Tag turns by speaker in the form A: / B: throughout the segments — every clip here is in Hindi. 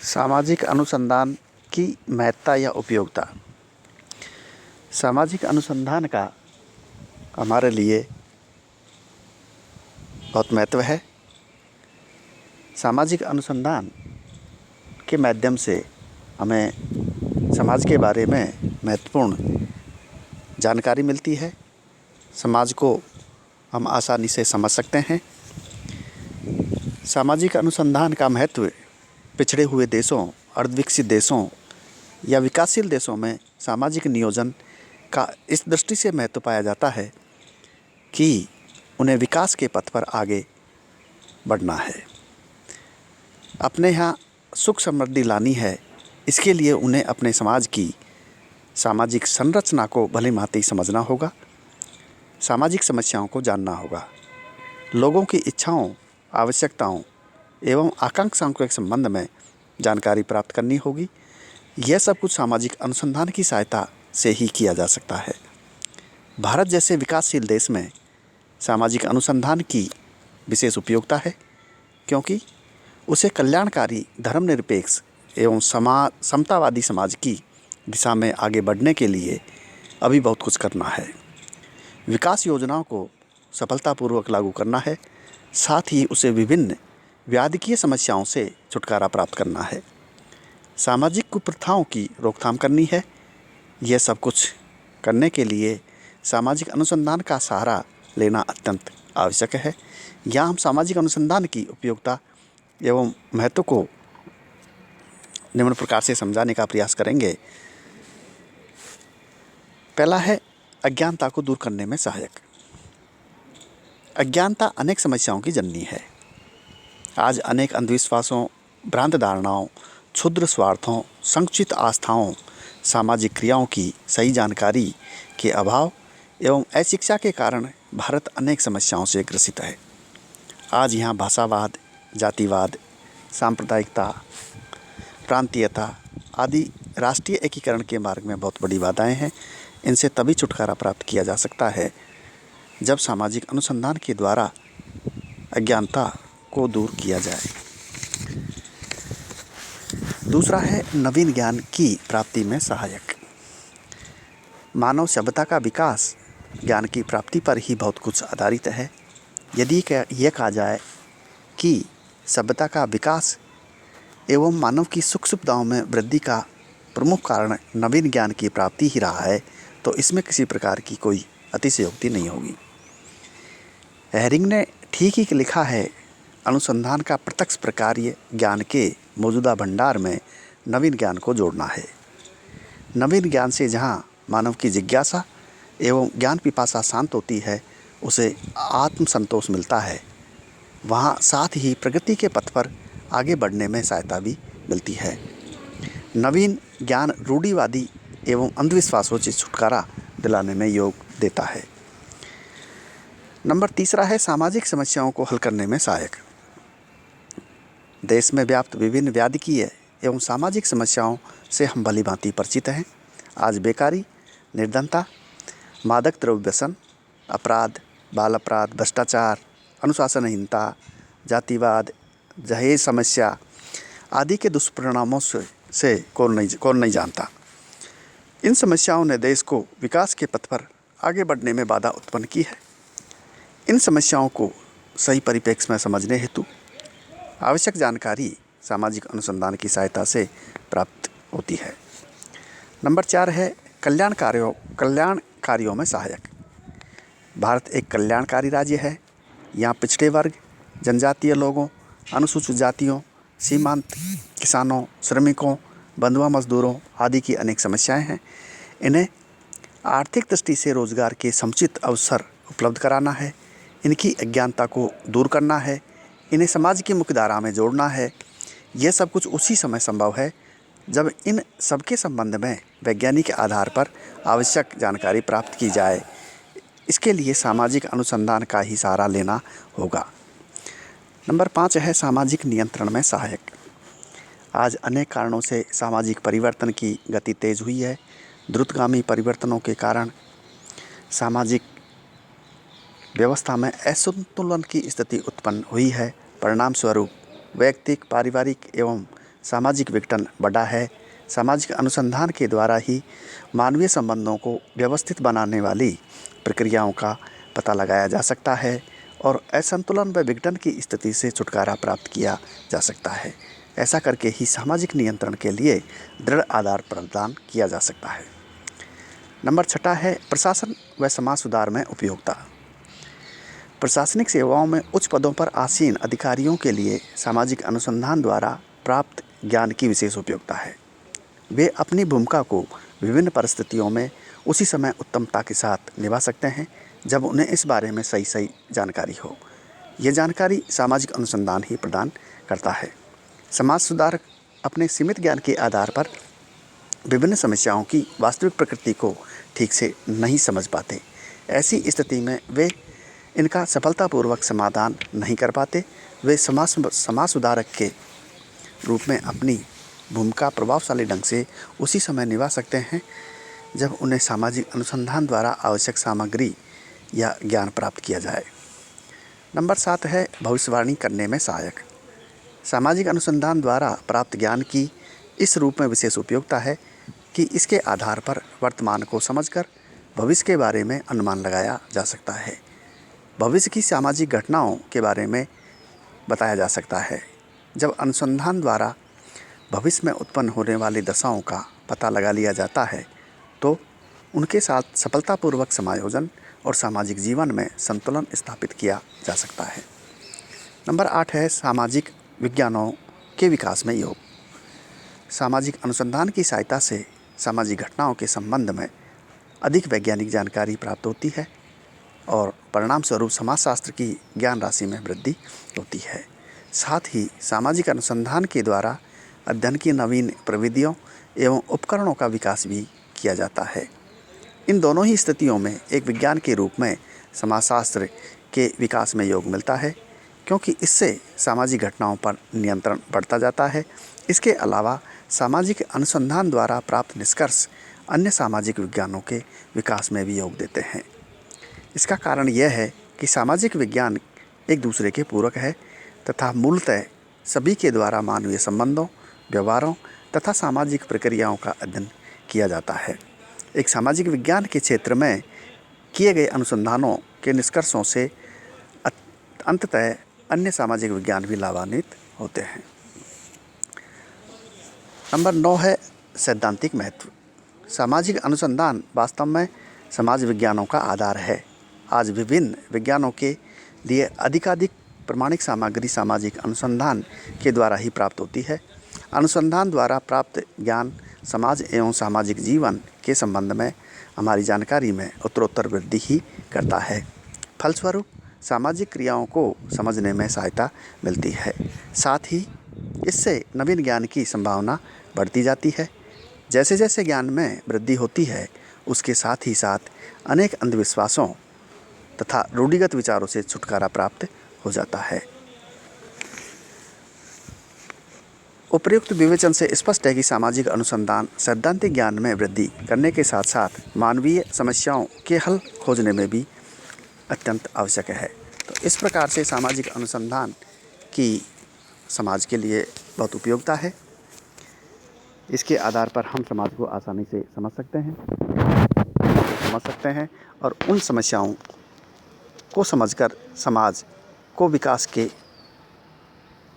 A: सामाजिक अनुसंधान की महत्ता या उपयोगिता। सामाजिक अनुसंधान का हमारे लिए बहुत महत्व है। सामाजिक अनुसंधान के माध्यम से हमें समाज के बारे में महत्वपूर्ण जानकारी मिलती है। समाज को हम आसानी से समझ सकते हैं। सामाजिक अनुसंधान का महत्व पिछड़े हुए देशों, अर्धविकसित देशों या विकासशील देशों में सामाजिक नियोजन का इस दृष्टि से महत्व पाया जाता है कि उन्हें विकास के पथ पर आगे बढ़ना है, अपने यहाँ सुख समृद्धि लानी है। इसके लिए उन्हें अपने समाज की सामाजिक संरचना को भली भांति समझना होगा, सामाजिक समस्याओं को जानना होगा, लोगों की इच्छाओं, आवश्यकताओं एवं आकांक्षाओं के संबंध में जानकारी प्राप्त करनी होगी। यह सब कुछ सामाजिक अनुसंधान की सहायता से ही किया जा सकता है। भारत जैसे विकासशील देश में सामाजिक अनुसंधान की विशेष उपयोगिता है, क्योंकि उसे कल्याणकारी, धर्मनिरपेक्ष एवं समतावादी समाज की दिशा में आगे बढ़ने के लिए अभी बहुत कुछ करना है। विकास योजनाओं को सफलतापूर्वक लागू करना है, साथ ही उसे विभिन्न व्याधिकीय समस्याओं से छुटकारा प्राप्त करना है। सामाजिक कुप्रथाओं की रोकथाम करनी है। यह सब कुछ करने के लिए सामाजिक अनुसंधान का सहारा लेना अत्यंत आवश्यक है। यहाँ हम सामाजिक अनुसंधान की उपयोगिता एवं महत्व को निम्न प्रकार से समझाने का प्रयास करेंगे। पहला है अज्ञानता को दूर करने में सहायक। अज्ञानता अनेक समस्याओं की जननी है। आज अनेक अंधविश्वासों, भ्रांत धारणाओं, क्षुद्र स्वार्थों, संकुचित आस्थाओं, सामाजिक क्रियाओं की सही जानकारी के अभाव एवं अशिक्षा के कारण भारत अनेक समस्याओं से ग्रसित है। आज यहाँ भाषावाद, जातिवाद, सांप्रदायिकता, प्रांतीयता आदि राष्ट्रीय एकीकरण के मार्ग में बहुत बड़ी बाधाएं हैं। इनसे तभी छुटकारा प्राप्त किया जा सकता है जब सामाजिक अनुसंधान के द्वारा अज्ञानता को दूर किया जाए। दूसरा है नवीन ज्ञान की प्राप्ति में सहायक। मानव सभ्यता का विकास ज्ञान की प्राप्ति पर ही बहुत कुछ आधारित है। यदि यह कहा जाए कि सभ्यता का विकास एवं मानव की सुख सुविधाओं में वृद्धि का प्रमुख कारण नवीन ज्ञान की प्राप्ति ही रहा है, तो इसमें किसी प्रकार की कोई अतिशयोक्ति नहीं होगी। हैरिंग ने ठीक ही लिखा है, अनुसंधान का प्रत्यक्ष प्रकार्य ज्ञान के मौजूदा भंडार में नवीन ज्ञान को जोड़ना है। नवीन ज्ञान से जहाँ मानव की जिज्ञासा एवं ज्ञान पिपासा शांत होती है, उसे आत्मसंतोष मिलता है। वहाँ साथ ही प्रगति के पथ पर आगे बढ़ने में सहायता भी मिलती है। नवीन ज्ञान रूढ़िवादी एवं अंधविश्वासों से छुटकारा दिलाने में योग देता है। नंबर तीसरा है सामाजिक समस्याओं को हल करने में सहायक। देश में व्याप्त विभिन्न व्याधिकीय एवं सामाजिक समस्याओं से हम भली भांति परिचित हैं। आज बेकारी, निर्धनता, मादक द्रव्य व्यसन, अपराध, बाल अपराध, भ्रष्टाचार, अनुशासनहीनता, जातिवाद, दहेज समस्या आदि के दुष्परिणामों से कौन नहीं जानता। इन समस्याओं ने देश को विकास के पथ पर आगे बढ़ने में बाधा उत्पन्न की है। इन समस्याओं को सही परिप्रेक्ष्य में समझने हेतु आवश्यक जानकारी सामाजिक अनुसंधान की सहायता से प्राप्त होती है। नंबर 4 है कल्याण कार्यों में सहायक। भारत एक कल्याणकारी राज्य है। यहाँ पिछड़े वर्ग, जनजातीय लोगों, अनुसूचित जातियों, सीमांत किसानों, श्रमिकों, बंधुआ मजदूरों आदि की अनेक समस्याएं हैं। इन्हें आर्थिक दृष्टि से रोजगार के समुचित अवसर उपलब्ध कराना है। इनकी अज्ञानता को दूर करना है। इन्हें समाज की मुख्यधारा में जोड़ना है। यह सब कुछ उसी समय संभव है जब इन सबके संबंध में वैज्ञानिक आधार पर आवश्यक जानकारी प्राप्त की जाए। इसके लिए सामाजिक अनुसंधान का ही सहारा लेना होगा। नंबर 5 है सामाजिक नियंत्रण में सहायक। आज अनेक कारणों से सामाजिक परिवर्तन की गति तेज हुई है। द्रुतगामी परिवर्तनों के कारण सामाजिक व्यवस्था में असंतुलन की स्थिति उत्पन्न हुई है। परिणाम स्वरूप वैयक्तिक, पारिवारिक एवं सामाजिक विघटन बढ़ा है। सामाजिक अनुसंधान के द्वारा ही मानवीय संबंधों को व्यवस्थित बनाने वाली प्रक्रियाओं का पता लगाया जा सकता है और असंतुलन व विघटन की स्थिति से छुटकारा प्राप्त किया जा सकता है। ऐसा करके ही सामाजिक नियंत्रण के लिए दृढ़ आधार प्रदान किया जा सकता है। नंबर 6 है प्रशासन व समाज सुधार में उपयोगिता। प्रशासनिक सेवाओं में उच्च पदों पर आसीन अधिकारियों के लिए सामाजिक अनुसंधान द्वारा प्राप्त ज्ञान की विशेष उपयोगिता है। वे अपनी भूमिका को विभिन्न परिस्थितियों में उसी समय उत्तमता के साथ निभा सकते हैं जब उन्हें इस बारे में सही जानकारी हो। ये जानकारी सामाजिक अनुसंधान ही प्रदान करता है। समाज सुधारक अपने सीमित ज्ञान के आधार पर विभिन्न समस्याओं की वास्तविक प्रकृति को ठीक से नहीं समझ पाते। ऐसी स्थिति में वे इनका सफलतापूर्वक समाधान नहीं कर पाते। वे समाज सुधारक के रूप में अपनी भूमिका प्रभावशाली ढंग से उसी समय निभा सकते हैं जब उन्हें सामाजिक अनुसंधान द्वारा आवश्यक सामग्री या ज्ञान प्राप्त किया जाए। नंबर 7 है भविष्यवाणी करने में सहायक। सामाजिक अनुसंधान द्वारा प्राप्त ज्ञान की इस रूप में विशेष उपयोगिता है कि इसके आधार पर वर्तमान को समझकर भविष्य के बारे में अनुमान लगाया जा सकता है। भविष्य की सामाजिक घटनाओं के बारे में बताया जा सकता है। जब अनुसंधान द्वारा भविष्य में उत्पन्न होने वाली दशाओं का पता लगा लिया जाता है तो उनके साथ सफलतापूर्वक समायोजन और सामाजिक जीवन में संतुलन स्थापित किया जा सकता है। नंबर 8 है सामाजिक विज्ञानों के विकास में योग। सामाजिक अनुसंधान की सहायता से सामाजिक घटनाओं के संबंध में अधिक वैज्ञानिक जानकारी प्राप्त होती है और परिणाम स्वरूप समाजशास्त्र की ज्ञान राशि में वृद्धि होती है। साथ ही सामाजिक अनुसंधान के द्वारा अध्ययन की नवीन प्रविधियों एवं उपकरणों का विकास भी किया जाता है। इन दोनों ही स्थितियों में एक विज्ञान के रूप में समाजशास्त्र के विकास में योग मिलता है क्योंकि इससे सामाजिक घटनाओं पर नियंत्रण बढ़ता जाता है। इसके अलावा सामाजिक अनुसंधान द्वारा प्राप्त निष्कर्ष अन्य सामाजिक विज्ञानों के विकास में भी योग देते हैं। इसका कारण यह है कि सामाजिक विज्ञान एक दूसरे के पूरक है तथा मूलतः सभी के द्वारा मानवीय संबंधों, व्यवहारों तथा सामाजिक प्रक्रियाओं का अध्ययन किया जाता है। एक सामाजिक विज्ञान के क्षेत्र में किए गए अनुसंधानों के निष्कर्षों से अंततः अन्य सामाजिक विज्ञान भी लाभान्वित होते हैं। नंबर 9 है सैद्धांतिक महत्व। सामाजिक अनुसंधान वास्तव में समाज विज्ञानों का आधार है। आज विभिन्न विज्ञानों के लिए अधिकाधिक प्रमाणिक सामग्री सामाजिक अनुसंधान के द्वारा ही प्राप्त होती है। अनुसंधान द्वारा प्राप्त ज्ञान समाज एवं सामाजिक जीवन के संबंध में हमारी जानकारी में उत्तरोत्तर वृद्धि ही करता है। फलस्वरूप सामाजिक क्रियाओं को समझने में सहायता मिलती है। साथ ही इससे नवीन ज्ञान की संभावना बढ़ती जाती है। जैसे जैसे ज्ञान में वृद्धि होती है उसके साथ ही साथ अनेक अंधविश्वासों तथा रूढ़िगत विचारों से छुटकारा प्राप्त हो जाता है। उपर्युक्त विवेचन से स्पष्ट है कि सामाजिक अनुसंधान सैद्धांतिक ज्ञान में वृद्धि करने के साथ साथ मानवीय समस्याओं के हल खोजने में भी अत्यंत आवश्यक है। तो इस प्रकार से सामाजिक अनुसंधान की समाज के लिए बहुत उपयोगिता है। इसके आधार पर हम समाज को आसानी से समझ सकते हैं और उन समस्याओं को समझकर समाज को विकास के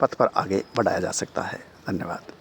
A: पथ पर आगे बढ़ाया जा सकता है। धन्यवाद।